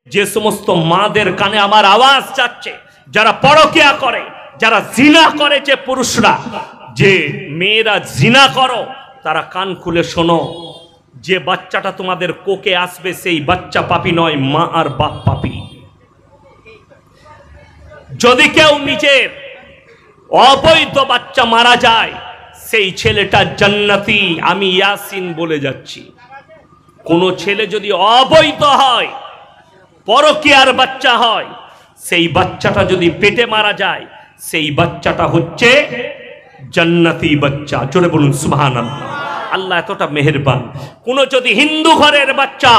যে সমস্ত মাদের কানে আমার আওয়াজ যাচ্ছে, যারা পরকিয়া করে, যারা জিনা করে, যে পুরুষরা, যে মেয়েরা জিনা করো, তারা কান খুলে শোনো, যে বাচ্চাটা তোমাদের কোকে আসবে সেই বাচ্চা পাপী নয়, মা আর বাপ পাপী। যদি কেউ নিজের অবৈধ বাচ্চা মারা যায়, সেই ছেলেটা জান্নাতি, আমি ইয়াসিন বলে যাচ্ছি। কোন ছেলে যদি অবৈধ হয়, পরকীয়ার বাচ্চা হয়, সেই বাচ্চাটা যদি পেটে মারা যায়, সেই বাচ্চাটা হচ্ছে জান্নাতি বাচ্চা। জোরে বলুন সুবহানাল্লাহ। আল্লাহ এতটা মেহেরবান। কোন যদি হিন্দু ঘরের বাচ্চা,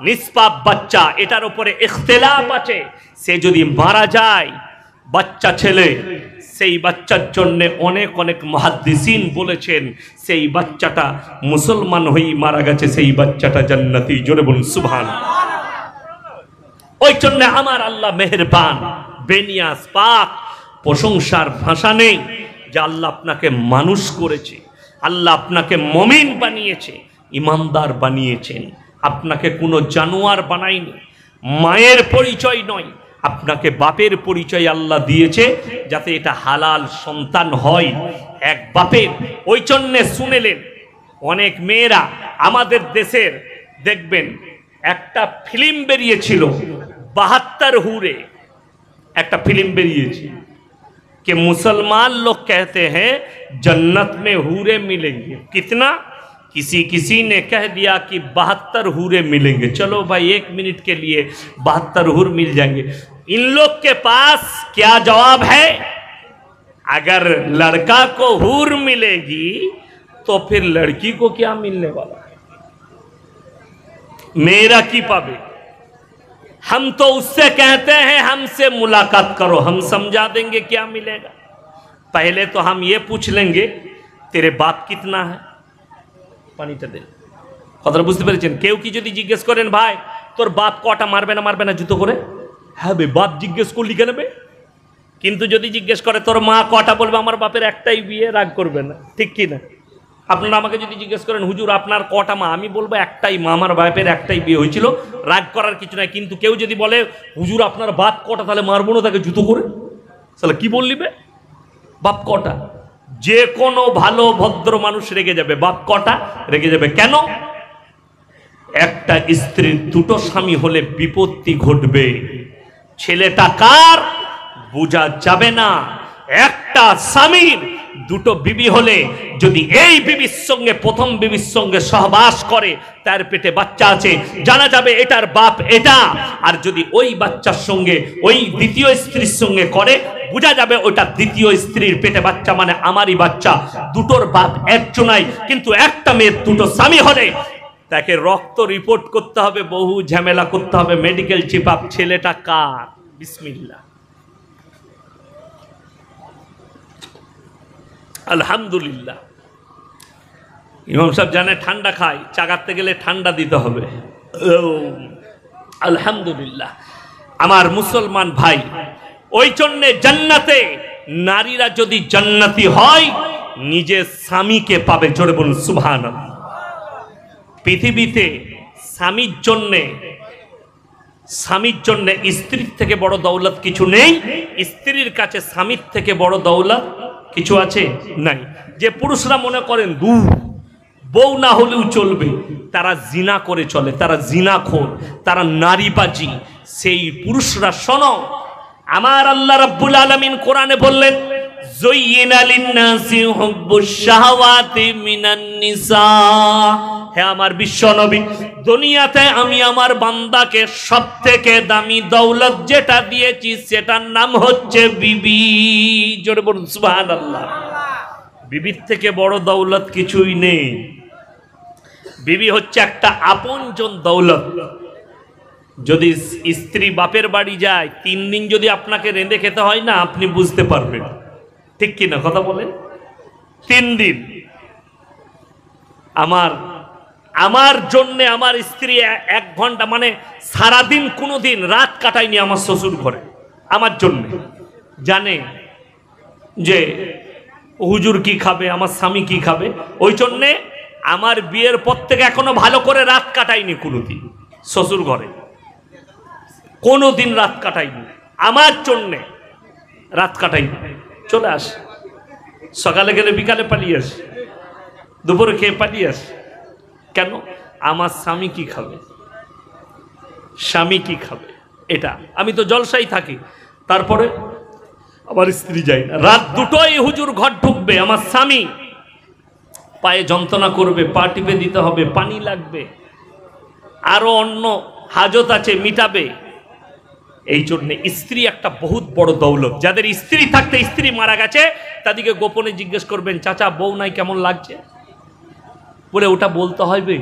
নিষ্পাপ বাচ্চা, এটার উপরে ইখতিলাফ আছে, সে যদি মারা যায় বাচ্চা ছেলে, সেই বাচ্চার জন্য অনেক অনেক মুহাদ্দিসিন বলেছেন সেই বাচ্চাটা মুসলমান হয়ে মারা গেছে, সেই বাচ্চাটা জান্নাতি। জোরে বলুন সুবহানাল্লাহ। ওই জন্য আমার আল্লাহ মেহেরবান, বেনিয়াজ, পাক, প্রশংসার ভাষা নেই যে আল্লাহ আপনাকে মানুষ করেছে, আল্লাহ আপনাকে মুমিন বানিয়েছে, ইমানদার বানিয়েছেন। আপনাকে কোনো জানোয়ার বানায়নি, মায়ের পরিচয় নয়, আপনাকে বাপের পরিচয় আল্লাহ দিয়েছে, যাতে এটা হালাল সন্তান হয় এক বাপের। ওই জন্যে শুনেলেন অনেক মেয়েরা আমাদের দেশের, দেখবেন একটা ফিল্ম বেরিয়েছিল 72 হুরে, একটা ফিল্ম বেরিয়েছে कि मुसलमान लोग कहते हैं जन्नत में हूरे मिलेंगे। कितना? किसी ने कह दिया कि 72 हूरे मिलेंगे। चलो भाई 1 मिनट के लिए 72 हूर मिल जाएंगे। इन लोग के पास क्या जवाब है? अगर लड़का को हूर मिलेगी तो फिर लड़की को क्या मिलने वाला है? मेरा की पावे। हम तो उससे कहते हैं हमसे मुलाकात करो, हम समझा देंगे क्या मिलेगा। पहले तो हम ये पूछ लेंगे तेरे बाप कितना है। পানিটা দেন, কথাটা বুঝতে পেরেছেন? কেউ কি যদি জিজ্ঞেস করেন ভাই তোর বাপ কটা মারবে না জুতো করে, হ্যাঁ বে বাপ জিজ্ঞেস করলি কেন বে? কিন্তু যদি জিজ্ঞেস করে তোর মা কটা, বলবে আমার বাপের একটাই বিয়ে, রাগ করবে না, ঠিক কি না? আপনারা আমাকে যদি জিজ্ঞেস করেন হুজুর আপনার কটা মা, আমি বলবো একটাই মা, আমার বাপের একটাই বিয়ে হয়েছিল, রাগ করার কিছু নাই। কিন্তু কেউ যদি বলে হুজুর আপনার বাপ কটা, তাহলে মারবো না তাকে জুতো করে। তাহলে কি বললিবে? বাপ কটা? যে কোনো ভালো ভদ্র মানুষ রেগে যাবে, বাপ কটা রেগে যাবে। কেন? একটা স্ত্রীর দুটো স্বামী হলে বিপত্তি ঘটবে। ছেলেটা কার বোঝা যাবে না। একটা স্বামীর দুটো বিবি হলে, যদি এই বিবির সঙ্গে প্রথম বিবির সঙ্গে সহবাস করে, তার পেটে বাচ্চা আছে, জানা যাবে এটার বাপ এটা। আর যদি ওই বাচ্চার সঙ্গে ওই দ্বিতীয় স্ত্রীর সঙ্গে করে, বোঝা যাবে ওটা দ্বিতীয় স্ত্রীর পেটে বাচ্চা, মানে আমারই বাচ্চা। দুটোর বাপ একজনাই। কিন্তু একটা মেয়ের দুটো স্বামী হলে তাকে রক্ত রিপোর্ট করতে হবে, বহু ঝামেলা করতে হবে, মেডিকেল চেক আপ। ছেলেটা কার? বিসমিল্লাহ, আলহামদুলিল্লাহ। ইমাম সাহেব জানে ঠান্ডা খায়, চাগাতে গেলে ঠান্ডা দিতে হবে। আলহামদুলিল্লাহ আমার মুসলমান ভাই। ওই জন্যে জান্নাতে নারীরা যদি জান্নাতি হয়, নিজের স্বামীকে পাবে। জোরে বলুন সুবহানাল্লাহ। পৃথিবীতে স্বামীর জন্যে স্ত্রীর থেকে বড় দৌলত কিছু নেই। স্ত্রীর কাছে স্বামীর থেকে বড় দৌলত কিছু আছে? নাই। যে পুরুষরা মনে করেন বউ না হলেও চলবে, তারা জিনা করে চলে, তারা জিনাখোর, তারা নারীবাজি। সেই পুরুষরা শোনো, আমার আল্লাহ রাব্বুল আলামিন কোরআনে বললেন যুয়িনা লিন-নাসি হুব্বুশ শাহাওয়াতি মিনান নিসা। হে আমার বিশ্ব নবী, দুনিয়াতে আমি আমার বান্দাকে সবথেকে দামি দৌলত যেটা দিয়েছি, সেটার নাম হচ্ছে বিবি। জোরে বলুন সুবহানাল্লাহ। বিবির থেকে বড় দৌলত কিছুই নেই। বিবি হচ্ছে একটা আপনজন দৌলত। যদি স্ত্রী বাপের বাড়ি যায়, 3 দিন যদি আপনাকে রেঁধে খেতে হয় না, আপনি বুঝতে পারবেন, ঠিক কিনা কথা বলেন? 3 দিন। আমার জন্য আমার স্ত্রী 1 ঘন্টা, মানে সারাদিন কোনোদিন রাত কাটায়নি আমার শ্বশুর ঘরে আমার জন্য। জানে যে হুজুর কি খাবে, আমার স্বামী কি খাবে। ওই জন্যে আমার বিয়ের পর থেকে এখনো ভালো করে রাত কাটায়নি কোনোদিন শ্বশুর ঘরে। কোনোদিন রাত কাটাইনি, আমার জন্যে রাত কাটাইনি। চলে আসে, সকালে গেলে বিকালে পালিয়ে আসে, দুপুরে খেয়ে পালিয়ে আসে। কেন? আমার স্বামী কি খাবে, স্বামী কি খাবে, এটা। আমি তো জলসাই থাকি, তারপরে আমার স্ত্রী যায় না। রাত দুটোই হুজুর ঘর ঢুকবে, আমার স্বামী পায়ে যন্ত্রণা করবে, পা টিপে দিতে হবে, পানি লাগবে, আরো অন্য হাজত আছে মিটাবে। এই জন্য স্ত্রী একটা বহুত বড় দৌলত। যাদের স্ত্রী থাকতে স্ত্রী মারা গেছে তাদেরকে গোপনে জিজ্ঞেস করবেন, চাচা বউ নাই কেমন লাগছে, বলে ওটা বলতে হবে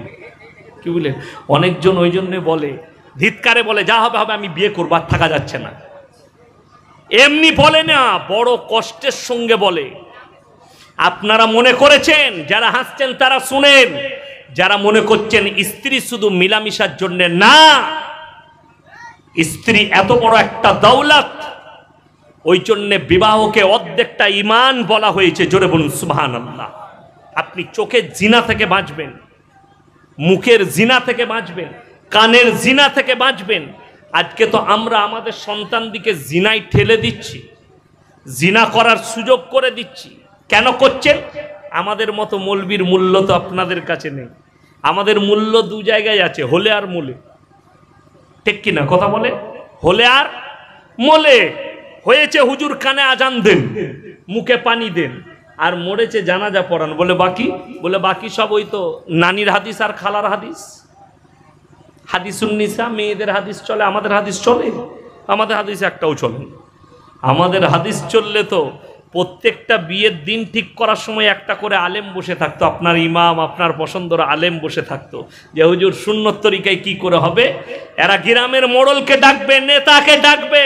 কি বলে। অনেকজন ওই জন্য বলে, ধিৎকারে বলে, যা হবে হবে, আমি বিয়ে করবো, আর থাকা যাচ্ছে না। এমনি বলে না, বড় কষ্টের সঙ্গে বলে। আপনারা মনে করেছেন, যারা হাসছেন তারা শুনেন, যারা মনে করছেন স্ত্রী শুধু মিলামিশার জন্য, না, স্ত্রী এত বড় একটা দৌলত। ওই জন্য বিবাহকে অর্ধেকটা ঈমান বলা হয়েছে। জোরে বলুন সুবহানাল্লাহ। আপনি চোখের জিনা থেকে বাঁচবেন, মুখের জিনা থেকে বাঁচবেন, কানের জিনা থেকে বাঁচবেন। আজকে তো আমরা আমাদের সন্তানদিকে জিনায় ঠেলে দিচ্ছি, জিনা করার সুযোগ করে দিচ্ছি। কেন করছেন? আমাদের মতো মৌলবীর মূল্য তো আপনাদের কাছে নেই। আমাদের মূল্য দু জায়গায় আছে, হলে আর মোলে। ঠিক কিনা কথা বলে? হলে আর মোলে। হয়েছে হুজুর কানে আজান দেন, মুখে পানি দেন, আর মরেছে জানাজা পড়ান, বলে বাকি, বলে বাকি সব ওই তো নানির হাদিস আর খালার হাদিস। হাদিসুন্নিসা, মেয়েদের হাদিস চলে, আমাদের হাদিস চলে? আমাদের হাদিস একটাও চলে না। আমাদের হাদিস চললে তো প্রত্যেকটা বিয়ের দিন ঠিক করার সময় একটা করে আলেম বসে থাকতো, আপনার ইমাম, আপনার পছন্দর আলেম বসে থাকতো, যে হুজুর সুন্নত তরিকায় কি করে হবে। এরা গ্রামের মোড়লকে ডাকবে, নেতাকে ডাকবে,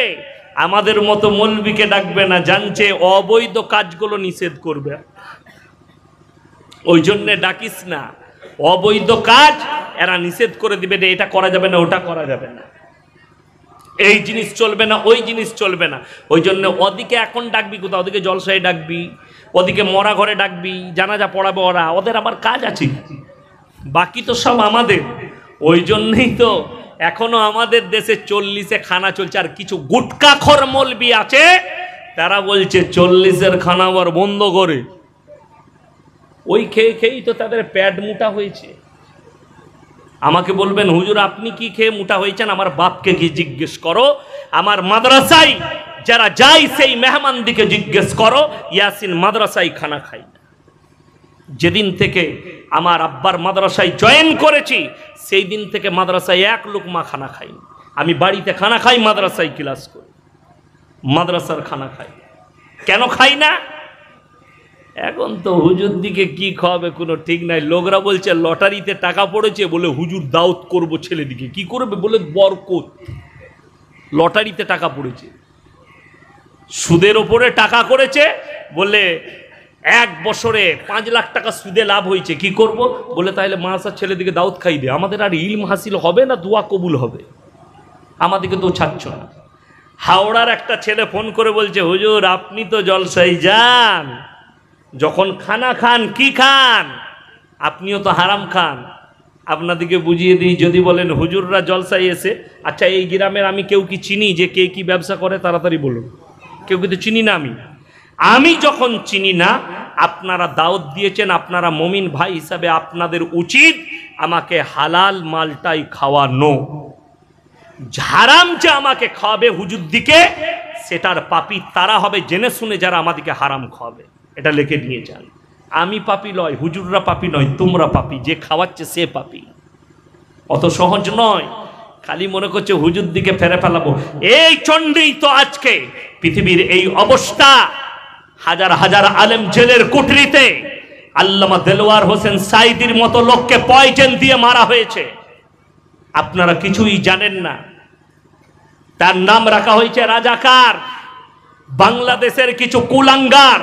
আমাদের মতো মৌলবীকে ডাকবে না, জানছে অবৈধ কাজগুলো নিষেধ করবে। ওই জন্যে ডাকিস না, অবৈধ কাজ এরা নিষেধ করে দিবে, এটা করা যাবে না, ওটা করা যাবে না, এই জিনিস চলবে না, ওই জিনিস চলবে না। ওই জন্য ওদিকে এখন ডাকবি কোথাও, ওদিকে জলসায় ডাকবি, ওদিকে মরা ঘরে ডাকবি, জানাজা পড়াবে ওরা, ওদের আবার কাজ আছে, বাকি তো সব আমাদের। ওই জন্যই তো এখনো আমাদের দেশে 40-এ খানা চলছে। আর কিছু গুটকাখোর মৌলবি আছে, তারা বলছে 40-এর খানা আবার বন্ধ করে। ওই খেয়ে খেয়েই তো তাদের পেট মোটা হয়েছে। আমাকে বলবেন, হুজুর আপনি কি খেয়ে মোটা হয়েছেন? আমার বাপকে কি জিজ্ঞেস করো, আমার মাদ্রাসায় যারা যায় সেই মেহমান দিকে জিজ্ঞেস করো, ইয়াসিন মাদ্রাসায় খানা খাই না। যেদিন থেকে আমার আব্বার মাদ্রাসায় জয়েন করেছি সেই দিন থেকে মাদ্রাসায় এক লোকমা খানা খাইনি। আমি বাড়িতে খানা খাই, মাদ্রাসায় ক্লাস করি, মাদ্রাসার খানা খাই। কেন খাই না? এখন তো হুজুর দিকে কি খাওয়াবে কোনো ঠিক নাই। লোকরা বলছে লটারিতে টাকা পড়েছে, বলে হুজুর দাওয়াত করব ছেলেদিকে। কি করবে? বলে বরকত। লটারিতে টাকা পড়েছে, সুদের ওপরে টাকা করেছে, বলে 1 বছরে 5 লাখ টাকা সুদে লাভ হয়েছে। কি করব? বলে তাহলে মাসার ছেলেদিকে দাওয়াত খাইবে। আমাদের আর ইলম হাসিল হবে না, দোয়া কবুল হবে? আমাদেরকে তো ছাড়ছ না। হাওড়ার একটা ছেলে ফোন করে বলছে, হুজুর আপনি তো জলসাই যান, যখন খানা খান কি খান? আপনিও তো হারাম খান। আপনাদেরকে বুঝিয়ে দিই, যদি বলেন হুজুররা জলসাই এসে, আচ্ছা এই গ্রামের আমি কেউ কি চিনি যে কে কি ব্যবসা করে? তাড়াতাড়ি বলুন। কেউ কিন্তু চিনি না। আমি যখন চিনি না, আপনারা দাওয়াত দিয়েছেন, আপনারা মুমিন ভাই হিসাবে আপনাদের উচিত আমাকে হালাল মালটাই খাওয়ানো। হারাম যে আমাকে খাওয়াবে হুজুর দিকে, সেটার পাপী তারা হবে জেনে শুনে যারা আমাদেরকে হারাম খাওয়াবে। এটা লিখে নিয়ে যান। আমি পাপী নয়, হুজুররা পাপী নয়, তোমরা পাপী, যে খাওয়াচ্ছে সে পাপী। অত সহজ নয়। খালি মনে করছে হুজুর দিকে ফেরে ফেলাবো। এই চন্ডেই তো আজকে পৃথিবীর এই অবস্থা। হাজার হাজার আলেম জেলের কুঠরিতে, আল্লামা দেলোয়ার হোসেন সাইদির মতো লোককে পয়জন দিয়ে মারা হয়েছে। আপনারা কিছুই জানেন না। তার নাম রাখা হয়েছে রাজাকার। বাংলাদেশের কিছু কুলাঙ্গার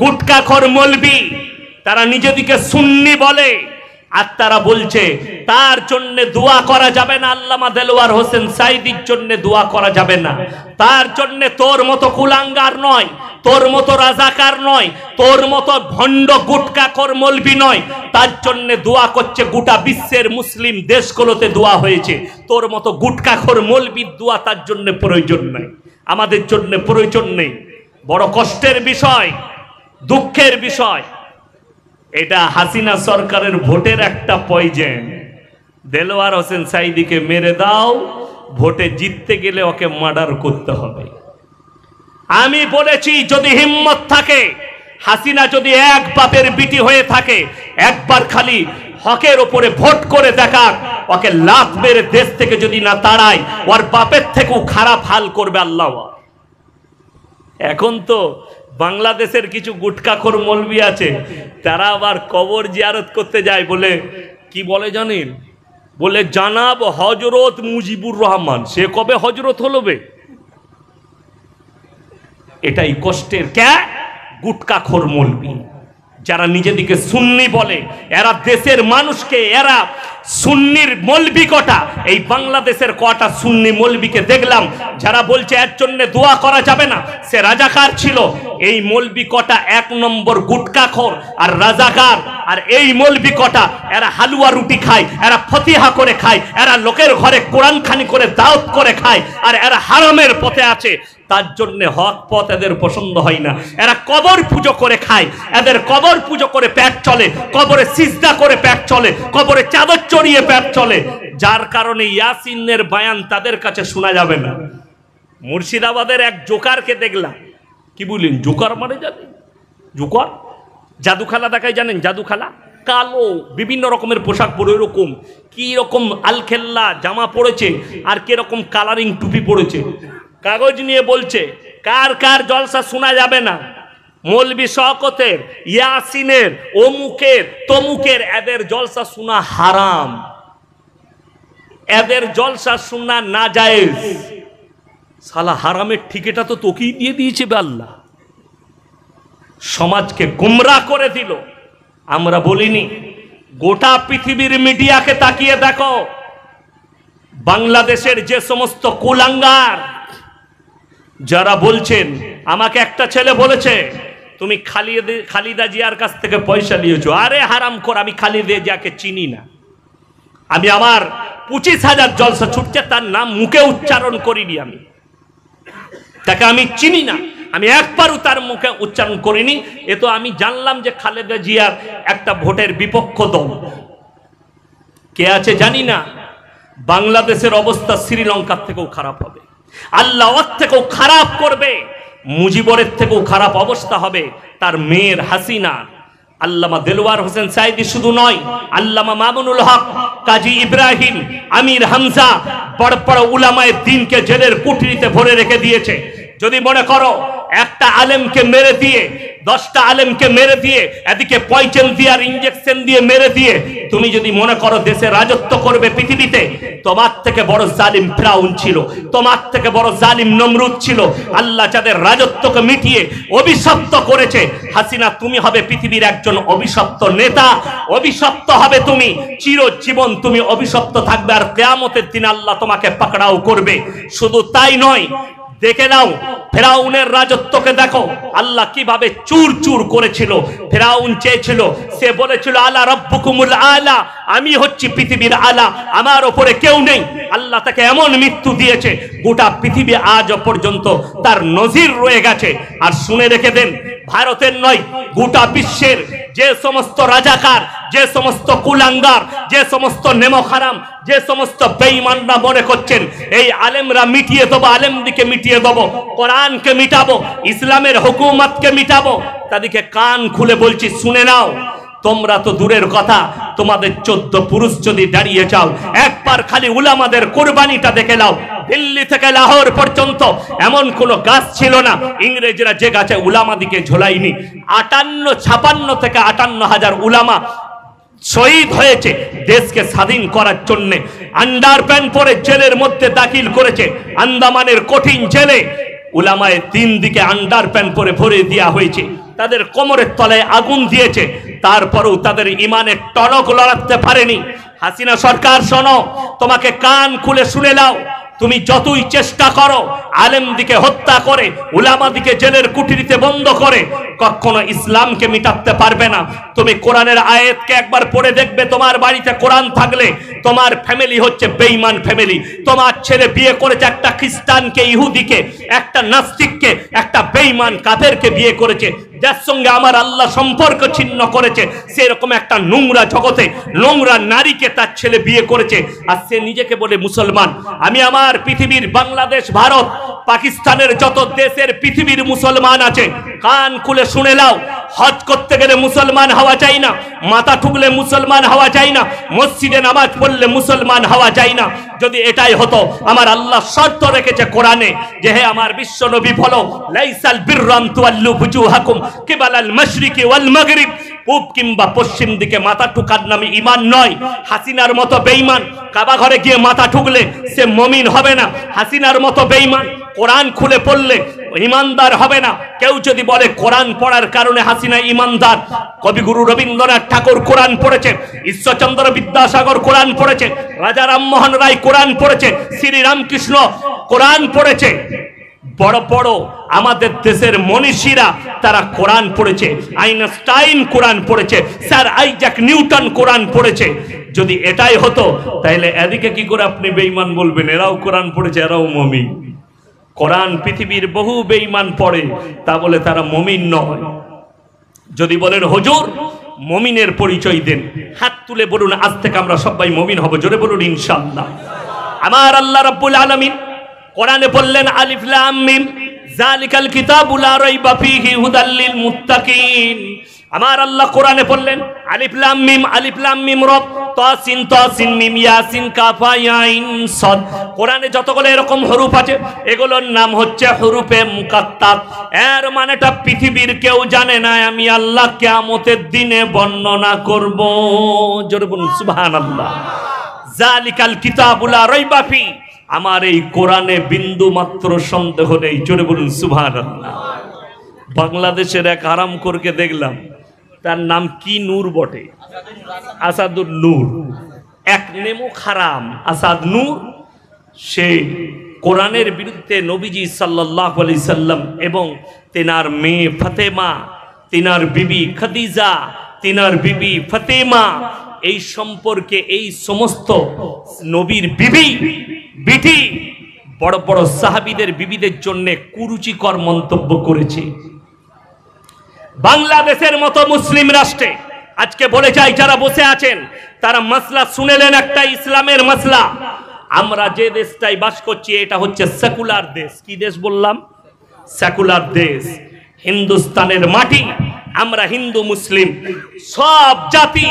গুটকাখোর মৌলবি, তারা নিজেদিকে সুন্নি বলে, আর তারা বলছে তার জন্য দোয়া করা যাবে না, আল্লামা দেলোয়ার হোসেন সাইদির জন্য দোয়া করা যাবে না, তার জন্য তোর মতো কুলাঙ্গার নয়, তোর মতো রাজাকার নয়, তোর মতো ভণ্ড গুটকাখোর মৌলবি নয়। তার জন্য দোয়া করছে, গোটা বিশ্বের মুসলিম দেশগুলোতে দোয়া হয়েছে। তোর মতো গুটকাখোর মৌলবির দোয়া তার জন্য প্রয়োজন নাই, আমাদের জন্য প্রয়োজন নেই। বড় কষ্টের বিষয়, দুঃখের বিষয়, এটা হাসিনা সরকারের ভোটের একটা পয়জেন। দেলোয়ার হোসেন সাঈদীকে মেরে দাও, ভোটে জিততে গেলে ওকে মার্ডার করতে হবে। আমি বলেছি, যদি হিম্মত থাকে, হাসিনা যদি এক বাপের বিটি হয়ে থাকে, একবার খালি হকের ওপরে ভোট করে দেখাক, ওকে লাত মেরে দেশ থেকে যদি না তাড়ায়, ওর বাপের থেকেও খারাপ হাল করবে আল্লাহ। এখন তো বাংলাদেশের কিছু গুটকাখোর মৌলবি আছে, তারা আবার কবর জিয়ারত করতে যায়, বলে কি বলে জানেন, বলে জানাব হযরত মুজিবুর রহমান। সে কবে হযরত হলো বে? এটাই কষ্টের। কে? গুটকাখোর মৌলবি, যারা নিজেদিকে সুন্নি বলে, এরা দেশের মানুষকে, এরা সুন্নির মৌলবি কটা। এই বাংলাদেশের কটা সুন্নি মৌলবিকে দেখলাম যারা বলছে এর জন্য দোয়া করা যাবে না, সে রাজাকার ছিল। এই মৌলবি কটা এক নম্বর গুটকাখোর আর রাজাকার। আর এই মৌলবি কটা, এরা হালুয়া রুটি খায়, এরা ফতিহা করে খায়, এরা লোকের ঘরে কোরআন খানি করে দাওয়াত করে খায়, আর এরা হারামের পথে আছে। তার জন্য হক পথ এদের পছন্দ হয় না। এরা কবর পুজো করে খায়, এদের কবর পুজো করে পেট চলে, কবরে সিজদা করে পেট চলে, কবরে চাদর চড়িয়ে পেট চলে। যার কারণে ইয়াসিনের বয়ান তাদের কাছে শোনা যাবে না। মুর্শিদাবাদের এক জোকারকে দেখলাম। কি বলেন? জোকার মানে জানেন? জোকার জাদুখালা দেখায়, জানেন জাদুখালা? কালো বিভিন্ন রকমের পোশাক পরে, এরকম কি রকম আলখেল্লা জামা পড়েছে, আর কিরকম কালারিং টুপি পড়েছে, কাগজ নিয়ে বলছে কার কার জলসা শোনা যাবে না। মৌলবি শওকতের, ইয়াসিনের, অমুকের, তমুকের, এদের জলসা শোনা হারাম, এদের জলসা শোনা নাজায়েজ। সালা হারামের ঠিকাটা তো তোকেই দিয়ে দিয়েছে আল্লাহ। সমাজকে গুমরাহ করে দিল। আমরা বলিনি? গোটা পৃথিবীর মিডিয়াকে তাকিয়ে দেখো, বাংলাদেশের যে সমস্ত কুলাঙ্গার যারা বলছেন, আমাকে একটা ছেলে বলেছে তুমি খালিদা জিয়ার কাছ থেকে পয়সা নিয়েছো। আরে হারামখোর, আমি খালিদা জিয়াকে চিনি না। আমি আমার 25,000 জলসা ছুটছে, তার নাম মুখে উচ্চারণ করিনি, আমি তাকে আমি চিনি না, আমি একবারও তার মুখে উচ্চারণ করিনি। এ তো আমি জানলাম যে খালেদা জিয়ার একটা ভোটের বিপক্ষ দল কে আছে জানি না। বাংলাদেশের অবস্থা শ্রীলঙ্কার থেকেও খারাপ হবে, আল্লাহর থেকেও খারাপ করবে, মুজিবরের থেকেও খারাপ অবস্থা হবে তার মেয়ের হাসিনা। আল্লামা দেলোয়ার হোসেন সাঈদী শুধু নয়, আল্লামা মামুনুল হক, কাজী ইব্রাহিম, আমির হামজা, বড় বড় উলামায়ে দ্বীনকে জেলের কুঠরিতে ভরে রেখে দিয়েছে। যদি মনে করো একটা আলেমকে মেরে দিয়ে, 10টা আলেমকে মেরে দিয়ে, এদিকে পয়জন দিয়ে আর ইনজেকশন দিয়ে মেরে দিয়ে তুমি যদি মনে করো দেশে রাজত্ব করবে পৃথিবীতে, তোমার থেকে বড় জালিম ফিরাউন ছিল, তোমার থেকে বড় জালিম নমরুদ ছিল। আল্লাহ যাদের রাজত্বকে মিটিয়ে অভিশপ্ত করেছে, হাসিনা তুমি হবে পৃথিবীর একজন অভিশপ্ত নেতা, অভিশপ্ত হবে তুমি, চিরজীবন তুমি অভিশপ্ত থাকবে। আর কিয়ামতের দিন আল্লাহ তোমাকে পাকড়াও করবে। শুধু তাই নয়, দেখে নাও ফেরাউনের রাজত্বকে দেখো, আল্লাহ কিভাবে চুর চুর করেছিল। ফেরাউন চেয়েছিল, সে বলেছিল আলা রাব্বুকুমুল আলা, আমি হচ্ছি পৃথিবীর আলা, আমার ওপরে কেউ নেই। আল্লাহ তাকে এমন মৃত্যু দিয়েছে, গোটা পৃথিবী আজ পর্যন্ত তার নজির রয়ে গেছে। আর শুনে রেখে দেন, ভারতের নয়, গোটা বিশ্বের যে সমস্ত রাজাকার, যে সমস্ত কুলাঙ্গার, যে সমস্ত নেমখারাম, যে সমস্ত বেঈমানরা মনে করছেন এই আলেমরা মিটিয়ে দেবো, আলেমদিকে মিটিয়ে দেবো, কোরআনকে মিটাবো, ইসলামের হুকুমতকে মিটাবো, তাদেরকে কান খুলে বলছি শুনে নাও। তোমরা তো দূরের কথা, তোমাদের 14 পুরুষ যদি দাঁড়িয়ে যাও, একবার খালি উলামাদের কোরবানিটা দেখে নাও। দিল্লি থেকে লাহোর পর্যন্ত এমন কোন গাছ ছিল না ইংরেজরা যে গাছে উলামাদিকে ঝোলায়নি। 56 থেকে 58,000 উলামা শহীদ হয়েছে দেশকে স্বাধীন করার জন্য। আন্ডারপ্যান্ট পরে জেলের মধ্যে দাখিল করেছে, আন্দামানের কঠিন জেলে উলামায়ে তিন দিকে আন্ডারপ্যান্ট পরে ভরে দেওয়া হয়েছে, তাদের কোমরের তলায় আগুন দিয়েছে, তারপরেও তাদের ইমানের টনক লড়াতে পারেনি। হাসিনা সরকার শোনো, তোমাকে কান খুলে শুনে নাও, তুমি যতই চেষ্টা করো আলেমদিকে হত্যা করে, উলামাদিকে জেলের কুঠরিতে বন্ধ করে, কখনো ইসলামকে মিটাতে পারবে না। তুমি কোরআনের আয়াতকে একবার পড়ে দেখবে, তোমার বাড়িতে কোরআন থাকলে তোমার ফ্যামিলি হচ্ছে বেঈমান ফ্যামিলি। তোমার ছেলে বিয়ে করেছে একটা খ্রিস্টানকে, ইহুদিকে, একটা নাস্তিককে, একটা বেঈমান কাফেরকে বিয়ে করেছে, যার সঙ্গে আমার আল্লাহ সম্পর্ক ছিন্ন করেছে। সেরকম একটা নোংরা জগতে নোংরা নারীকে তার ছেলে বিয়ে করেছে, আর সে নিজেকে বলে মুসলমান। আমি আমার পৃথিবীর বাংলাদেশ, ভারত, পাকিস্তানের যত দেশের পৃথিবীর মুসলমান আছে, কান খুলে শুনে নাও, হজ করতে গেলে মুসলমান হওয়া চাই না, মাথা ঠুকলে মুসলমান হওয়া চাই না, মসজিদে নামাজ পড়লে মুসলমান হওয়া চাই না। যদি এটাই হতো, আমার আল্লাহ শর্ত রেখেছে কোরআনে যে হে আমার বিশ্ব নবী বলো, লাইসাল বিররাম তুয়াল্লু বুজুহাকুম কিবালাল মাশরিকি ওয়াল মাগরিব, পূব কিংবা পশ্চিম দিকে মাথা ঠুকার নামে ঈমান নয়। হাসিনার মতো বেঈমান কাবা ঘরে গিয়ে মাথা ঠুকলে সে মুমিন হবে না। হাসিনার মতো বেঈমান কোরআন খুলে পড়লে ইমানদার হবে না। কেউ যদি বলে কোরআন পড়ার কারণে হাসিনা ইমানদার, কবিগুরু রবীন্দ্রনাথ ঠাকুর কোরআন পড়েছে, ঈশ্বরচন্দ্র বিদ্যাসাগর কোরআন পড়েছে, রাজা রামমোহন রায় কোরআন পড়েছে, শ্রী রামকৃষ্ণ কোরআন পড়েছে, বড় বড় আমাদের দেশের মনীষীরা তারা কোরআন পড়েছে, আইনস্টাইন কোরআন পড়েছে, স্যার আইজাক নিউটন কোরআন পড়েছে। যদি এটাই হতো তাহলে এদিকে কি করে আপনি বেঈমান বলবেন? এরাও কোরআন পড়েছে, এরাও মুমিন। কোরআন পৃথিবীর বহু বেঈমান পড়ে, তা বলে তারা মুমিন নয়। যদি বলেন হুজুর মুমিনের পরিচয় দেন, হাত তুলে বলুন আজ থেকে আমরা সবাই মুমিন হব। জোরে বলুন ইনশাআল্লাহ। আমার আল্লাহ রাব্বুল আলামিন কোরআনে বললেন আলিফ লাম মিম যালিকাল কিতাবু লা রাইবা ফীহি হুদাল লিল মুত্তাকিন। আমার আল্লাহ কোরআনে বললেন আলিফ লাম মিম র, তাসিন তাসিন মিম ইয়াসিন কাফ ইয়া আইন সাদ। কোরআনে যতগুলো এরকম হরফ আছে এগুলোর নাম হচ্ছে হরফে মুকাত্তাব। এর মানেটা পৃথিবীর কেউ জানে না, আমি আল্লাহ কিয়ামতের দিনে বর্ণনা করব। জোরে বলুন সুবহানাল্লাহ। যালিকাল কিতাবু লা রাইবা ফী, আমার এই কোরআনে বিন্দু মাত্র সন্দেহ নেই। জোরে বলুন সুবহানাল্লাহ। বাংলাদেশের এক হারামখোরকে দেখলাম, তার নাম কি নূর বটে, আসাদুর নূর, এক নেমো হারাম আসাদ নূর। সে কোরআনের বিরুদ্ধে নবীজি সাল্লাল্লাহু আলাইহি সাল্লাম এবং তেনার মেয়ে ফাতেমা, তেনার বিবি খাদিজা, তেনার বিবি ফাতেমা, এই সম্পর্কে এই সমস্ত নবীর বিবি বিটি বড় বড় সাহাবীদের বিবিদের জন্য কুরুচিকর মন্তব্য করেছে। বাংলাদেশের মতো মুসলিম রাষ্ট্রে আজকে বলে যাই, যারা বসে আছেন তারা মাসলা শুনেলেন, একটা ইসলামের মাসলা। আমরা যে দেশটাই বাস করছি এটা হচ্ছে সেকুলার দেশ। কি দেশ বললাম? সেকুলার দেশ। হিন্দুস্তানের মাটি, আমরা হিন্দু মুসলিম সব জাতি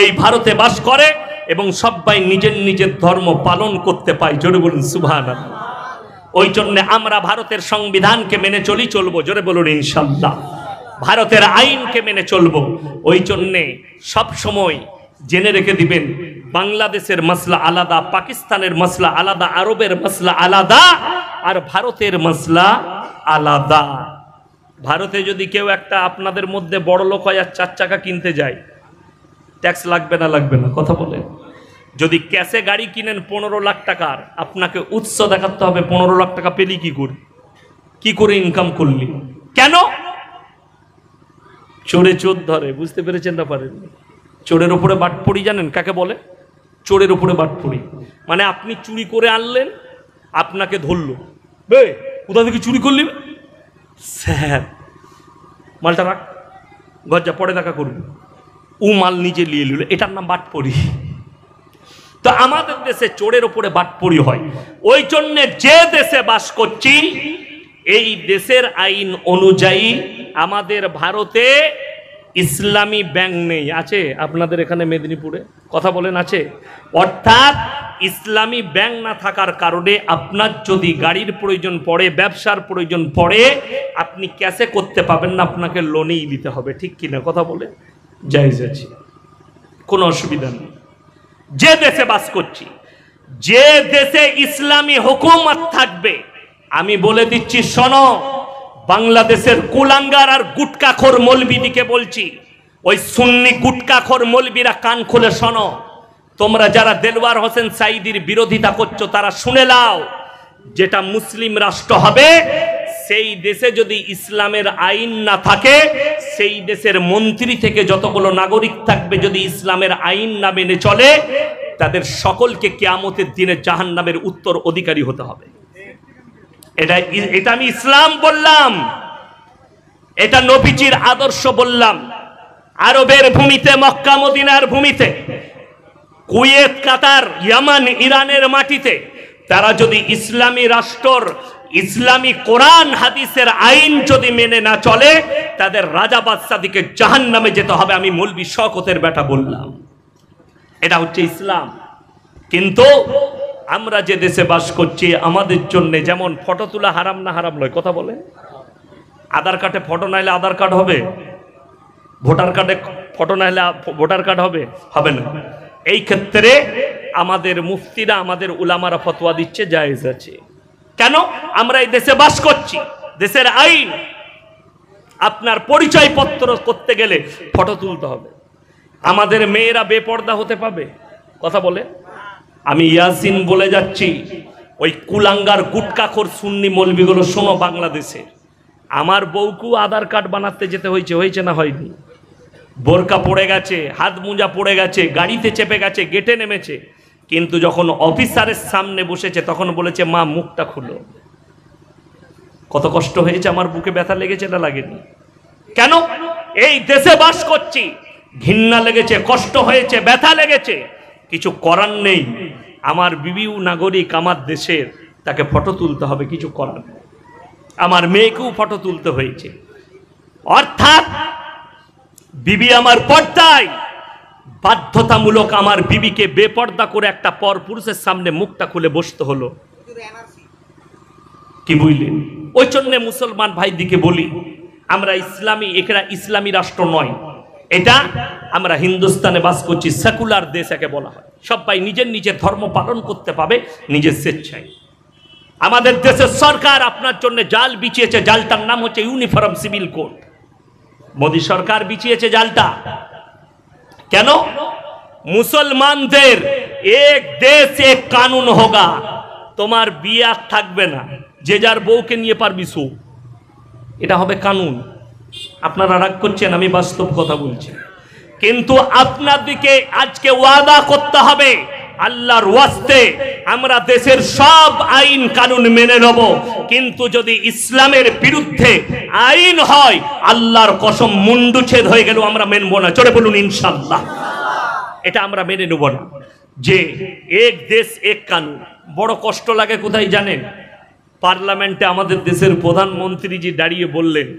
এই ভারতে বাস করে এবং সবাই নিজের নিজের ধর্ম পালন করতে পায়। জোরে বলুন সুবহানাল্লাহ। ওই জন্য আমরা ভারতের সংবিধানকে মেনে চলবো। জোরে বলুন ইনশাআল্লাহ। ভারতের আইনকে মেনে চলবো। ওই জন্যে সব সময় জেনে রেখে দিবেন, বাংলাদেশের মাসলা আলাদা, পাকিস্তানের মাসলা আলাদা, আরবের মাসলা আলাদা, আর ভারতের মাসলা আলাদা। ভারতে যদি কেউ একটা আপনাদের মধ্যে বড় লোক হয় আর 4 চাকা কিনতে যায়, ট্যাক্স লাগবে না? লাগবে না? কথা বলেন। যদি ক্যাশে গাড়ি কিনেন 15 লাখ টাকার, আপনাকে উৎস দেখাতে হবে 15 লাখ টাকা পেলি কি করে ইনকাম করলি। কেন? চোরে চোর ধরে। বুঝতে পেরেছেন না? পারেন? চোরের উপরে বাটপড়ি জানেন কাকে বলে? চোরের উপরে বাটপড়ি মানে আপনি চুরি করে আনলেন, আপনাকে ধরলো, বে কোথা থেকে চুরি করলি, স্যার মালটা রাখ, ঘর যা, পরে দেখা করবি। ও মাল নিজে নিয়ে নিল, এটার নাম বাটপড়ি। তো আমাদের দেশে চোরের উপরে বাটপড়ি হয়। ওই জন্য যে দেশে বাস করছি এই দেশের আইন অনুযায়ী আমাদের ভারতে ইসলামী ব্যাংক নেই। আছে আপনাদের এখানে মেদিনীপুরে? কথা বলেন, আছে? অর্থাৎ ইসলামী ব্যাংক না থাকার কারণে আপনার যদি গাড়ির প্রয়োজন পড়ে, ব্যবসার প্রয়োজন পড়ে, আপনি ক্যাশে করতে পাবেন না, আপনাকে লোনেই নিতে হবে। ঠিক কিনা? কথা বলে জায়েজ আছে, কোনো অসুবিধা নেই। যে দেশে বাস করছি, যে দেশে ইসলামী হুকুমত থাকবে, আমি বলে দিচ্ছি শোনো, বাংলাদেশের কুলাঙ্গার আর গুটকাখোর মৌলবীদিকে বলছি, ওই সুন্নি গুটকাখোর মৌলবীরা কান খুলে শোনো, তোমরা যারা দেলওয়ার হোসেন সাঈদীর বিরোধিতা করছো তারা শুনে নাও, যেটা মুসলিম রাষ্ট্র হবে সেই দেশে যদি ইসলামের আইন না থাকে, সেই দেশের মন্ত্রী থেকে যতগুলো নাগরিক থাকবে যদি ইসলামের আইন না মেনে চলে, তাদের সকলকে কিয়ামতের দিনে জাহান্নামের উত্তর অধিকারী হতে হবে। এটা আমি ইসলাম বললাম, এটা নবীজির আদর্শ বললাম। আরবের ভূমিতে, মক্কা মদিনার ভূমিতে, কুয়েত, কাতার, ইয়ামান, ইরানের মাটিতে তারা যদি ইসলামী রাষ্ট্র, ইসলামী কোরআন হাদিসের আইন যদি মেনে না চলে, তাদের রাজা বাদশাদিকে জাহান্নামে যেতে হবে। আমি মৌলভী শওকতের বেটা বললাম, এটা হচ্ছে ইসলাম। কিন্তু আমরা যে দেশে বাস করছি, আমাদের জন্য যেমন ফটো তোলা হারাম না হারাম নয়, কথা বলে? আধার কার্ডে ফটো নাইলে আধার কার্ড হবে? ভোটার কার্ডে ফটো নাইলে ভোটার কার্ড হবে? হবে না। এই ক্ষেত্রে আমাদের মুফতিরা, আমাদের উলামারা ফতোয়া দিচ্ছে জায়েজ আছে। কেন? আমরা এই দেশে বাস করছি, দেশের আইন। আপনার পরিচয় পত্র করতে গেলে ফটো তুলতে হবে। আমাদের মেয়েরা বেপর্দা হতে পাবে? কথা বলে? আমি ইয়াসিন বলে যাচ্ছি, ওই কুলাঙ্গার গুটকাখোর সুন্নি মৌলবিগুলো শোনো, বাংলাদেশে আমার বউকু আধার কার্ড বানাতে যেতে হয়েছে না হয়নি? বোরকা পড়ে গেছে, হাত মোজা পড়ে গেছে, গাড়িতে চেপে গেছে, গেটে নেমেছে, কিন্তু যখন অফিসারের সামনে বসেছে তখন বলেছে মা মুখটা খুলো। কত কষ্ট হয়েছে, আমার বুকে ব্যথা লেগেছে না লাগেনি? কেন? এই দেশে বাস করছি, ঘৃণা লেগেছে, কষ্ট হয়েছে, ব্যথা লেগেছে, কিছু করার নেই। আমার বিবিও নাগরিক আমার দেশের, তাকে ফটো তুলতে হবে, কিছু করার নেই। আমার মেয়েকেও ফটো তুলতে হয়েছে। অর্থাৎ বিবি আমার পর্দায়, বাধ্যতামূলক আমার বিবিকে বেপর্দা করে একটা পর পুরুষের সামনে মুখটা খুলে বসতে হলো। কি বুঝলেন? ওই জন্য মুসলমান ভাই দিকে বলি, আমরা ইসলামী, এটা ইসলামী রাষ্ট্র নয়, এটা আমরা হিন্দুস্তানে বাস করছি, সেকুলার দেশ একে বলা হয়। সবাই নিজের নিজের ধর্ম পালন করতে পাবে নিজের স্বেচ্ছায়। আমাদের দেশের সরকার আপনার জন্য জাল বিছিয়েছে, জালটার নাম হচ্ছে ইউনিফর্ম সিভিল কোড। মোদী সরকার বিছিয়েছে জালটা। কেন? মুসলমানদের এক দেশ এক কানুন হোগা, তোমার বিয়ে আর থাকবে না, যে যার বউকে নিয়ে পারবি সু, এটা হবে কানুন। আপনারা রাগ করছেন, আমি বাস্তব কথা বলছি। কিন্তু আপনাদেরকে আজকে ওয়াদা করতে হবে, আল্লাহর ওয়াস্তে আমরা দেশের সব আইন কানুন মেনে নেব, কিন্তু যদি ইসলামের বিরুদ্ধে আইন হয়, আল্লাহর কসম মুন্ডুচ্ছেদ হয়ে গেল আমরা মেনব না। চলে বলুন ইনশাআল্লাহ। এটা আমরা মেনে নেব না, যে এক দেশ এক কানুন। বড় কষ্ট লাগে কোথায় জানেন? পার্লামেন্টে আমাদের দেশের প্রধানমন্ত্রীজি দাঁড়িয়ে বললেন,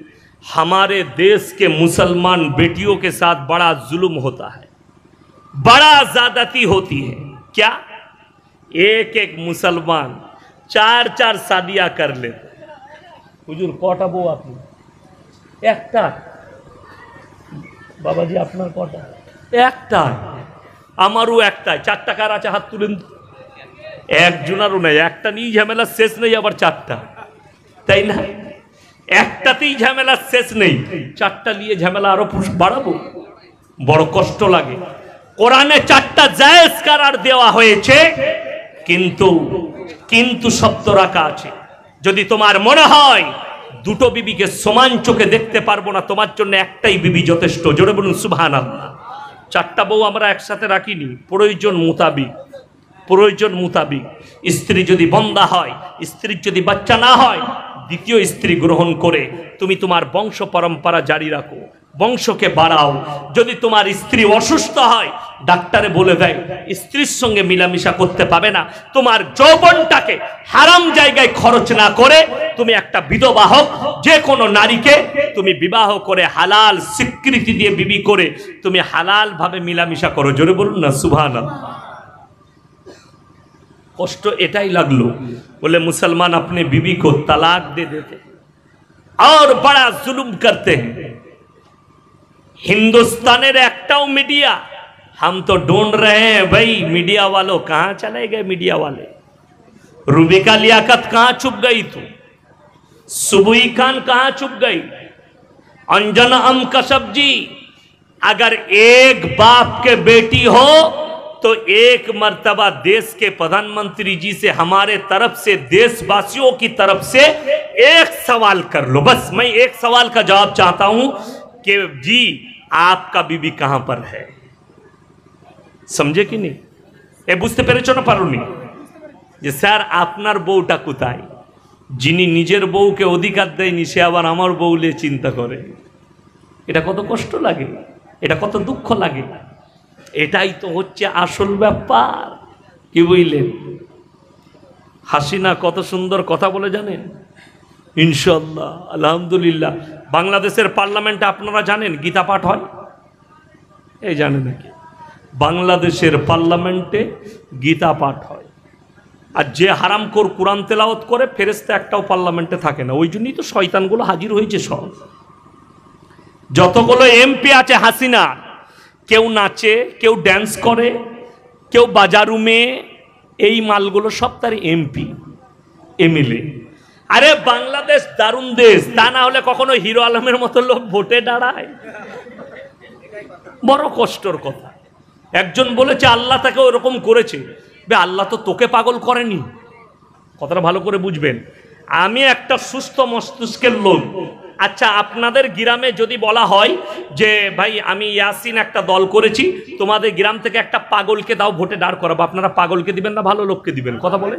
हमारे देश के मुसलमान बेटियों के साथ बड़ा जुल्म होता है, बड़ा ज्यादती होती है। क्या? एक एक मुसलमान 4-4 शादियां कर लेते। हुजूर कटा बউ আপনি? একটা। বাবাজি আপনার কটা? একটা। আমারও একটাই। 4টা কার আছে হাত তুলেন? একজনেরও নাই। একটা নিয়ে ঝামেলা শেষ নেই, আবার 4টা, তাই না? একটাতেই ঝামেলা শেষ নেই, 4টা নিয়ে ঝামেলা আরো বাড়াবো? বড় কষ্ট লাগে। কোরআনে 4টা জায়েজ করার দেওয়া হয়েছে, কিন্তু শব্দ রাখা আছে। যদি তোমার মনে হয় দুটো বিবিকে সমান চোখে দেখতে পারবো না, তোমার জন্য একটাই বিবি যথেষ্ট। জোরে বলুন সুবহানাল্লাহ। 4টা বউ আমরা একসাথে রাখিনি, প্রয়োজন মোতাবিক। স্ত্রী যদি বন্দা হয়, স্ত্রীর যদি বাচ্চা না হয়, দ্বিতীয় স্ত্রী গ্রহণ করে তুমি তোমার বংশ পরম্পরা জারি রাখো, বংশকে বাড়াও। যদি তোমার স্ত্রী অসুস্থ হয়, ডাক্তারে বলে দেয় স্ত্রীর সঙ্গে মিলামিশা করতে পাবে না, তোমার যৌবনটাকে হারাম জায়গায় খরচ না করে তুমি একটা বিধবা হোক, যে কোনো নারীকে তুমি বিবাহ করে হালাল স্বীকৃতি দিয়ে বিবি করে তুমি হালাল ভাবে মিলামিশা করো। জোরে বলুন না সুবহানাল্লাহ। কষ্ট এটাই লাগলো, बोले मुसलमान अपने बीवी को तलाक दे देते और बड़ा जुल्म करते हैं। हिंदुस्तान एकटाও मीडिया, हम तो ढूंढ रहे हैं भाई मीडिया वालों, कहां चले गए मीडिया वाले? रूबिका लियाकत कहां छुप गई? तू सुबुई खान कहां छुप गई? अंजना अम कसब जी, अगर एक बाप के बेटी हो तो एक मर्तबा देश के प्रधानमंत्री जी से हमारे तरफ से देशवासियों की तरफ से एक सवाल कर लो, बस मैं एक सवाल का जवाब चाहता हूं कि जी आपका बीबी कहां पर है। समझे कि नहीं? ए बुझते पेरेছো না পারোনি যে স্যার আপনার বউটা কোথায়? যিনি নিজের বউকে অধিকার দেয়নি সে আবার আমার বউ নিয়ে চিন্তা করে। এটা কত কষ্ট লাগে, এটা কত দুঃখ লাগে। এটাই তো হচ্ছে আসল ব্যাপার। কি বুঝলেন? হাসিনা কত সুন্দর কথা বলে জানেন? ইনশাআল্লাহ, আলহামদুলিল্লাহ। বাংলাদেশের পার্লামেন্টে আপনারা জানেন গীতা পাঠ হয়? এই জানেন নাকি? বাংলাদেশের পার্লামেন্টে গীতা পাঠ হয়। আর যে হারামখোর কোরআন তেলাওয়াত করে ফেরেশতা একটাও পার্লামেন্টে থাকে না। ওই জন্যই তো শয়তানগুলো হাজির হয়েছে সব। যতগুলো এমপি আছে হাসিনা, কেউ নাচে, কেউ ড্যান্স করে, কেউ বাজারুমে, এই মালগুলো সব তার এমপি এমএলএ। আরে বাংলাদেশ দারুণ দেশ, তা না হলে কখনো হিরো আলমের মতো লোক ভোটে দাঁড়ায়? বড় কষ্টর কথা। একজন বলেছে আল্লাহ তাকে ওরকম করেছে। আল্লাহ তো তোকে পাগল করেনি। কথাটা ভালো করে বুঝবেন। আমি একটা সুস্থ মস্তিষ্কের লোক। আচ্ছা, আপনাদের গ্রামে যদি বলা হয় যে ভাই আমি ইয়াসিন একটা দল করেছি, তোমাদের গ্রাম থেকে একটা পাগলকে দাও ভোটে দাঁড় করাবো, আপনারা পাগলকে দিবেন না ভালো লোককে দিবেন? কথা বলে,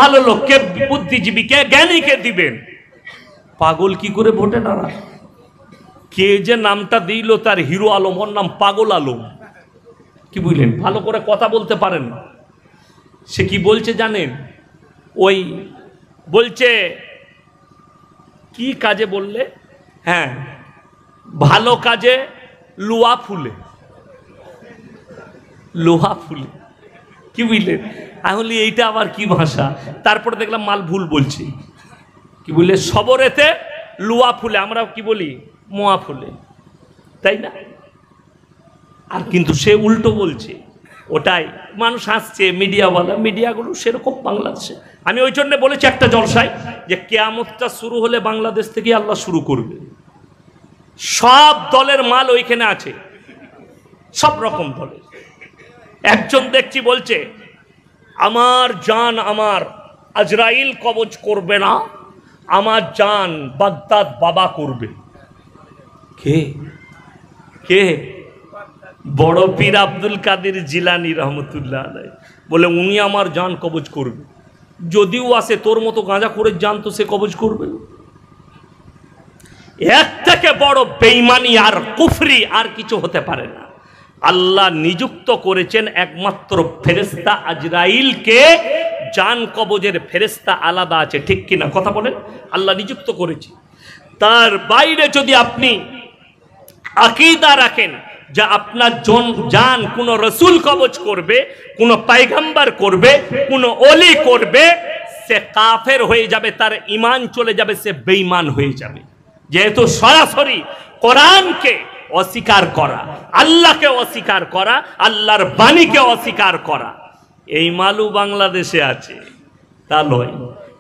ভালো লোককে, বুদ্ধিজীবীকে, জ্ঞানীকে দিবেন। পাগল কি করে ভোটে দাঁড়ায়? কে যে নামটা দিল তার হিরো আলম, ওর নাম পাগল আলম। কি বুঝলেন? ভালো করে কথা বলতে পারেন না। সে কি বলছে জানেন? ওই বলছে কি কাজে বললে, হ্যাঁ ভালো কাজে লোহা ফুলে, লোহা ফুলে। কি বুঝলেন? তাহলে এইটা আবার কি ভাষা? তারপরে দেখলাম মাল ভুল বলছি। কি বললে? সবরেতে লোহা ফুলে, আমরা কি বলি মোয়া ফুলে, তাই না? আর কিন্তু সে উল্টো বলছে। ওটাই মানুষ হাসছে, মিডিয়াওয়ালা, মিডিয়াগুলো সেরকম বাংলাদেশে। আমি ওই জন্য বলেছি একটা জলসায় যে কিয়ামতটা শুরু হলে বাংলাদেশ থেকে আল্লাহ শুরু করবে। সব দলের মাল ওইখানে আছে, সব রকম দলের। একজন দেখছি বলছে আমার জান আমার আজরাইল কবজ করবে না, আমার জান বাগদাদ বাবা করবে। কে কে? বড় পীর আব্দুল কাদের জিলানী রহমতুল্লাহ আলাইহি বলে উনি আমার জান কবজ করবে। যদিও আসে তোর মতো গাঁজা করে জান তো সে কবজ করবে। এর থেকে বড় বেঈমানি আর কুফরি আর কিছু হতে পারে না। আল্লাহ নিযুক্ত করেছেন একমাত্র ফেরেশতা আজরাইলকে, জান কবজের ফেরেশতা আলাদা আছে, ঠিক কিনা কথা বলেন? আল্লাহ নিযুক্ত করেছে। তার বাইরে যদি আপনি আকীদা রাখেন যে আপনার জান কোন রসুল কবজ করবে, কোন পয়গম্বর করবে, কোন ওলি করবে, সে কাফের হয়ে যাবে, তার ঈমান চলে যাবে, সে বেঈমান হয়ে যাবে। যেহেতু সরাসরি কোরআনকে অস্বীকার করা, আল্লাহকে অস্বীকার করা, আল্লাহর বাণীকে অস্বীকার করা, এই মালু বাংলাদেশে আছে, তা নয়।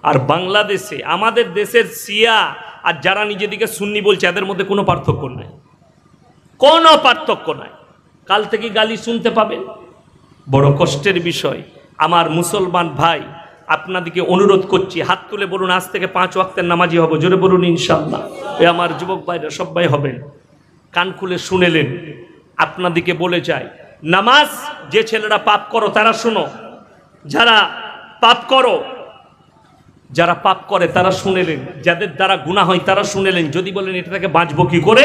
আর বাংলাদেশে আমাদের দেশের শিয়া আর যারা নিজেদিকে সুন্নি বলছে এদের মধ্যে কোনো পার্থক্য নাই, কোনো পার্থক্য নাই। কাল থেকে গালি শুনতে পাবেন। বড় কষ্টের বিষয়। আমার মুসলমান ভাই, আপনাদেরকে অনুরোধ করছি, হাত তুলে বলুন আজ থেকে 5 ওয়াক্তের নামাজি হব। জোরে বলুন ইনশাআল্লাহ। এ আমার যুবক ভাইরা সবাই হবেন। কান খুলে শুনেলেন। আপনাদেরকে বলে যাই, নামাজ যে ছেলেরা পাপ করো তারা শুনো, যারা পাপ করো, যারা পাপ করে তারা শুনেলেন, যাদের দ্বারা গুনাহ হয় তারা শুনেলেন। যদি বলেন এটা থেকে বাঁচবো কি করে,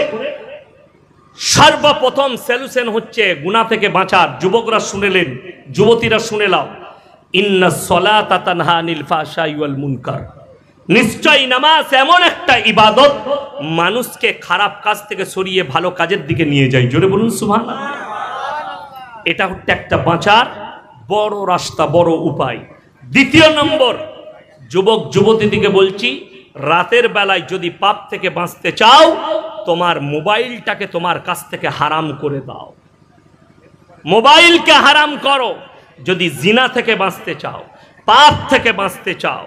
সর্বপ্রথম সলিউশন হচ্ছে গুনাহ থেকে বাঁচার। যুবকরা শুনেলেন, যুবতীরা শুনে নাও, ইন্নাস সালাতা তানহা আনিল ফাহশাই ওয়াল মুনকার। নিশ্চয়ই নামাজ এমন একটা ইবাদত মানুষকে খারাপ কাজ থেকে সরিয়ে ভালো কাজের দিকে নিয়ে যায়। জোরে বলুন সুবহানাল্লাহ। এটা হচ্ছে একটা বাঁচার বড় রাস্তা, বড় উপায়। দ্বিতীয় নম্বর, যুবক যুবতীদিকে বলছি, রাতের বেলায় যদি পাপ থেকে বাঁচতে চাও, তোমার মোবাইলটাকে তোমার কাছ থেকে হারাম করে দাও। মোবাইলকে হারাম করো। যদি জিনা থেকে বাঁচতে চাও, পাপ থেকে বাঁচতে চাও,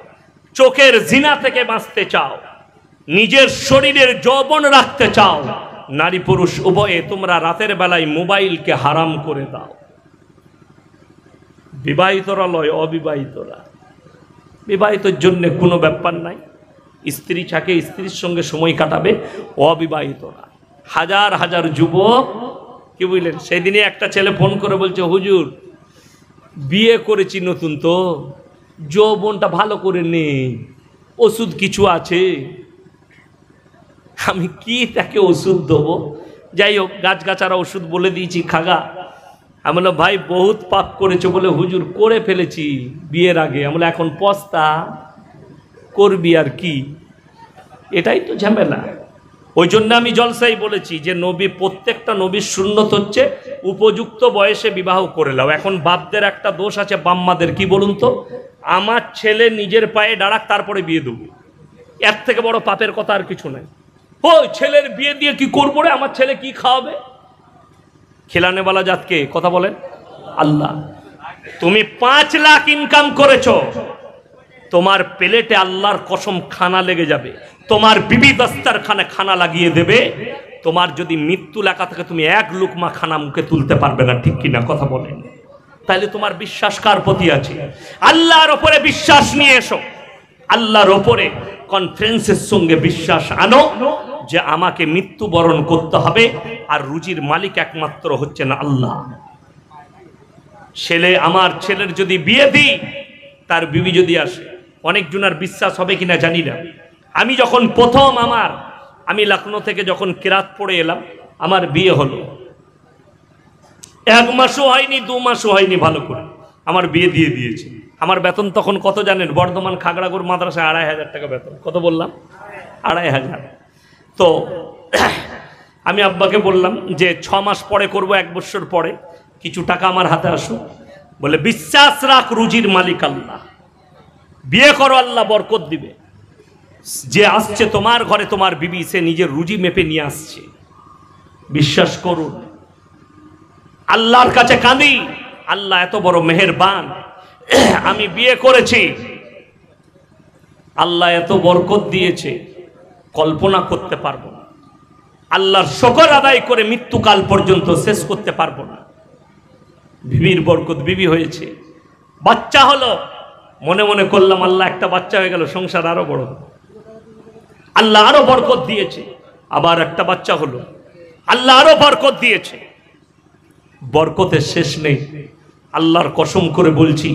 চোখের জিনা থেকে বাঁচতে চাও, নিজের শরীরের যৌবন রাখতে চাও, নারী পুরুষ উভয়ে তোমরা রাতের বেলায় মোবাইলকে হারাম করে দাও। বিবাহিতরা লয়, অবিবাহিতরা। বিবাহিতর জন্য কোনো ব্যাপার নাই, স্ত্রী থাকে, স্ত্রীর সঙ্গে সময় কাটাবে। অবিবাহিতরা হাজার হাজার যুবক, কি বুঝলেন? সেদিনে একটা ছেলে ফোন করে বলছে, হুজুর বিয়ে করেছি নতুন, তো যৌবনটা ভালো করে নেই, ওষুধ কিছু আছে? আমি কি তাকে ওষুধ দেবো? যাই হোক, গাছগাছারা ওষুধ বলে দিয়েছি, খাগা। আমি বললাম, ভাই বহুত পাপ করেছো। বলে, হুজুর করে ফেলেছি বিয়ের আগে। আমি বললাম, এখন পস্তা করবি আর কি? এটাই তো ঝামেলা। ওই জন্য আমি জলসাই বলেছি যে নবী, প্রত্যেকটা নবীর সুন্নত হচ্ছে উপযুক্ত বয়সে বিবাহ করে নাও। এখন বাপদের একটা দোষ আছে, বাম্মাদের, কি বলুন তো? আমার ছেলে নিজের পায়ে দাঁড়াক তারপরে বিয়ে দেবো। এর থেকে বড় পাপের কথা আর কিছু নাই। ওই ছেলের বিয়ে দিয়ে কি করবো রে? আমার ছেলে কি খাওয়াবে? খেলানেওয়ালা জাতকে কথা বলেন আল্লাহ। তুমি 5 লাখ ইনকাম করেছো, তোমার প্লেটে আল্লাহর কসম খানা লেগে যাবে। তোমার বিবি দস্তারখানে খানা লাগিয়ে দেবে। তোমার যদি মৃত্যু লেখা থাকে, তুমি 1 লুকমা খানা মুখে তুলতে পারবে না। ঠিক কিনা কথা বলেন? তাহলে তোমার বিশ্বাস কার প্রতি আছে? আল্লাহর ওপরে বিশ্বাস নিয়ে এসো। আল্লাহর ওপরে কনফিডেন্সের সঙ্গে বিশ্বাস আনো যে আমাকে মৃত্যুবরণ করতে হবে, আর রুজির মালিক একমাত্র হচ্ছেন আল্লাহ। ছেলে, আমার ছেলের যদি বিয়ে দিই, তার বিবি যদি আসে, অনেকজনের বিশ্বাস হবে কিনা জানি না। আমি যখন প্রথম আমি লখনৌ থেকে যখন কিরাত পড়ে এলাম, আমার বিয়ে হলো, 1 মাসও হয়নি, 2 মাসও হয়নি, ভালো করে আমার বিয়ে দিয়ে দিয়েছে। আমার বেতন তখন কত জানেন? বর্ধমান খাগড়াগড় মাদ্রাসায় 2,500 টাকা বেতন। কত বললাম? 2,500। তো আমি আব্বাকে বললাম যে 6 মাস পরে করব, 1 বছর পরে কিছু টাকা আমার হাতে আসুক। বলে, বিশ্বাস রাখ, রুজির মালিক আল্লাহ, বিয়ে করো, আল্লাহ বরকত দিবে। যে আসছে তোমার ঘরে, তোমার বিবি, সে নিজের রুজি মেপে নিয়ে আসছে। বিশ্বাস করুন, আল্লাহর কাছে কাঁদি, আল্লাহ এত বড় মেহেরবান। আমি বিয়ে করেছি, আল্লাহ এত বরকত দিয়েছে, কল্পনা করতে পারবো না। আল্লাহর শুকর আদায় করে মৃত্যুকাল পর্যন্ত শেষ করতে পারবো না। বিবির বরকত, বিবি হয়েছে, বাচ্চা হলো, মনে মনে করলাম আল্লাহ একটা বাচ্চা হয়ে গেল, সংসার আরো বড়। আল্লাহ আরো বরকত দিয়েছে, আবার একটা বাচ্চা হলো, আল্লাহ আরো বরকত দিয়েছে। বরকতের শেষ নেই। আল্লাহর কসম করে বলছি,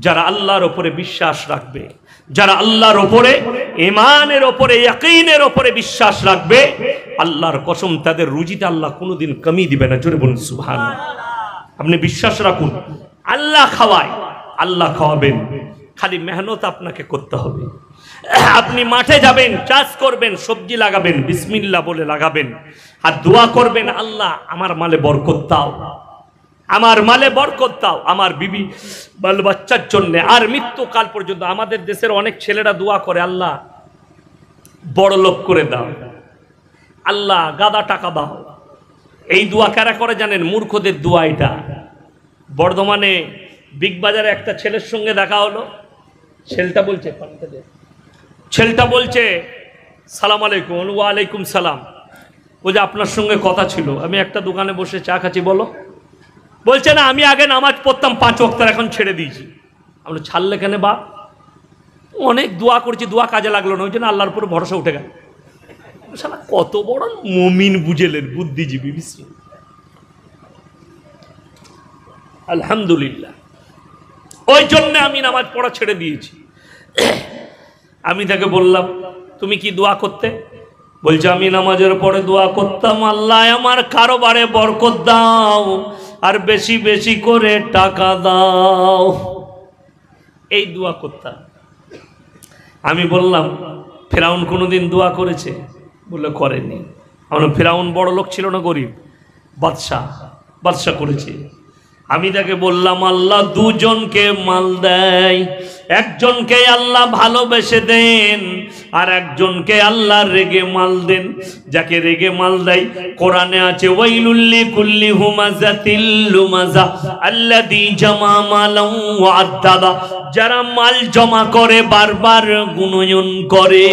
যারা আল্লাহর ওপরে বিশ্বাস রাখবে, যারা আল্লাহর ওপরে, ঈমানের ওপরে, ইয়াকিনের ওপরে বিশ্বাস রাখবে, আল্লাহর কসম তাদের রুজিতে আল্লাহ কোনোদিন কমি দিবে না। জোরে বলুন সুবহানাল্লাহ। আপনি বিশ্বাস রাখুন, আল্লাহ খাওয়ায়, আল্লাহ খাওয়াবেন, খালি মেহনত আপনাকে করতে হবে। আপনি মাঠে যাবেন, চাষ করবেন, সবজি লাগাবেন, বিসমিল্লাহ বলে লাগাবেন, আর দোয়া করবেন, আল্লাহ আমার মালে বরকত দাও, আমার মালে বরকত দাও, আমার বিবি বাল বাচ্চার জন্য, আর মৃত্যুকাল পর্যন্ত। আমাদের দেশের অনেক ছেলেরা দোয়া করে, আল্লাহ বড় লোক করে দাও, আল্লাহ গাদা টাকা দাও। এই দোয়া কারা করে জানেন? মূর্খদের দোয়া এটা। বর্ধমানে বিগ বাজারে একটা ছেলের সঙ্গে দেখা হলো। ছেলেটা বলছে সালাম আলাইকুম। ওয়ালাইকুম সালাম। বলছে আপনার সঙ্গে কথা ছিল। আমি একটা দোকানে বসে চা খাচ্ছি। বলো। বলছে না, আমি আগে নামাজ পড়তাম 5 ওয়াক্ত, এখন ছেড়ে দিয়েছি। আমরা ছাড়লে কেন বা? অনেক দোয়া করছি, দোয়া কাজে লাগলো না, ওই জন্য আল্লাহর উপরে ভরসা উঠে গেল। শালা কত বড় মুমিন বুঝেলেন, বুদ্ধিজীবী। আলহামদুলিল্লাহ। ওই জন্য আমি নামাজ পড়া ছেড়ে দিয়েছি। আমি তাকে বললাম, তুমি কি দোয়া করতে? বলছে আমি নামাজের পরে দোয়া করতাম, আল্লাহ আমার কারোবারে বরকত দাও, আর বেশি বেশি করে টাকা দাও। এই দোয়া করতাম। আমি বললাম, ফেরাউন কোনোদিন দোয়া করেছে? বলে করেনি। আমরা, ফেরাউন বড় লোক ছিল না, গরিব? বাদশা করেছে। আমি তাকে বললাম, আল্লাহ 2 জনকে মাল দেয়, একজনকে আল্লাহ ভালোবেসে দেন আর একজনকে আল্লাহ রেগে মাল দেন। যাকে রেগে মাল দেয় কোরআনে আছে ওয়াইলুল লিকুল্লি হুমাযাতিল লুমাযা আল্লাযী জামা মালান ওয়া আদ্দাদা। যারা মাল জমা করে বারবার গুণয়ন করে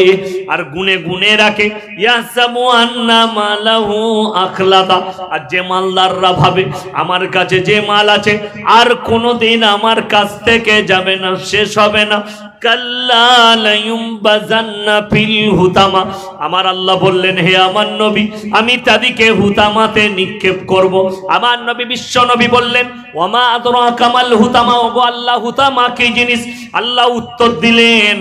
আর গুনে গুনে রাখে, ইয়াসাবু আন্না মালাহু আখলাদা। আর যে মালদাররা ভাবে আমার কাছে যে মাল আছে আর কোনোদিন আমার কাছ থেকে যাবে না, শেষ হবে না, কাল্লা লা ইউমবাযান্না ফিল হুতামা। আমার আল্লাহ বললেন হে আমার নবী আমি তাদেরকে হুতামাতে নিক্ষেপ করব। আমার নবী বিশ্ব নবী বললেন ওয়ামা আদরাকা মাল হুতামা। ওগো আল্লাহ হুতামা কি জিনিস? আল্লাহ উত্তর দিলেন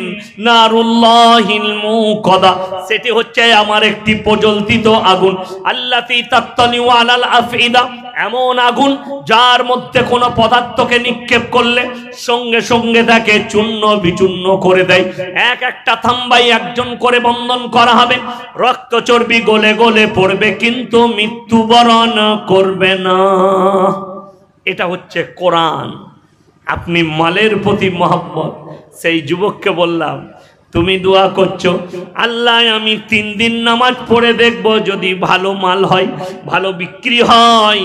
নারুল্লাহিল মুকাদা। সেটি হচ্ছে আমার একটি প্রজ্বলিত আগুন। আল্লাতী তাত্তালিউ আলাল আফইদা। এমন আগুন যার মধ্যে কোনো পদার্থকে নিক্ষেপ করলে সঙ্গে সঙ্গে তাকে চূর্ণ বিচূর্ণ করে দেয়। এক একটা থাম্বাই একজন করে বন্ধন করা হবে, রক্ত চর্বি গলে গলে পড়বে কিন্তু মৃত্যুবরণ করবে না। এটা হচ্ছে কোরআন। আপনি মালের প্রতি মহব্বত। সেই যুবককে বললাম তুমি দোয়া করছো আল্লাহ আমি 3 দিন নামাজ পড়ে দেখব, যদি ভালো মাল হয়, ভালো বিক্রি হয়,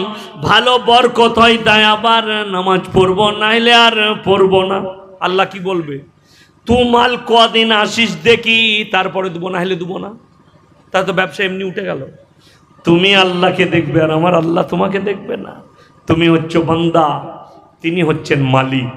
ভালো বরকত হয় তাই আবার নামাজ পড়বো, নাইলে আর পড়বো না। আল্লাহ কি বলবে? তুই মাল কদিন আসিস দেখি তারপরে দেবো, না হলে দেবো না। তা তো ব্যবসা এমনি উঠে গেল। তুমি আল্লাহকে দেখবে আর আমার আল্লাহ তোমাকে দেখবে না। তুমি হচ্ছ বান্দা, তিনি হচ্ছেন মালিক।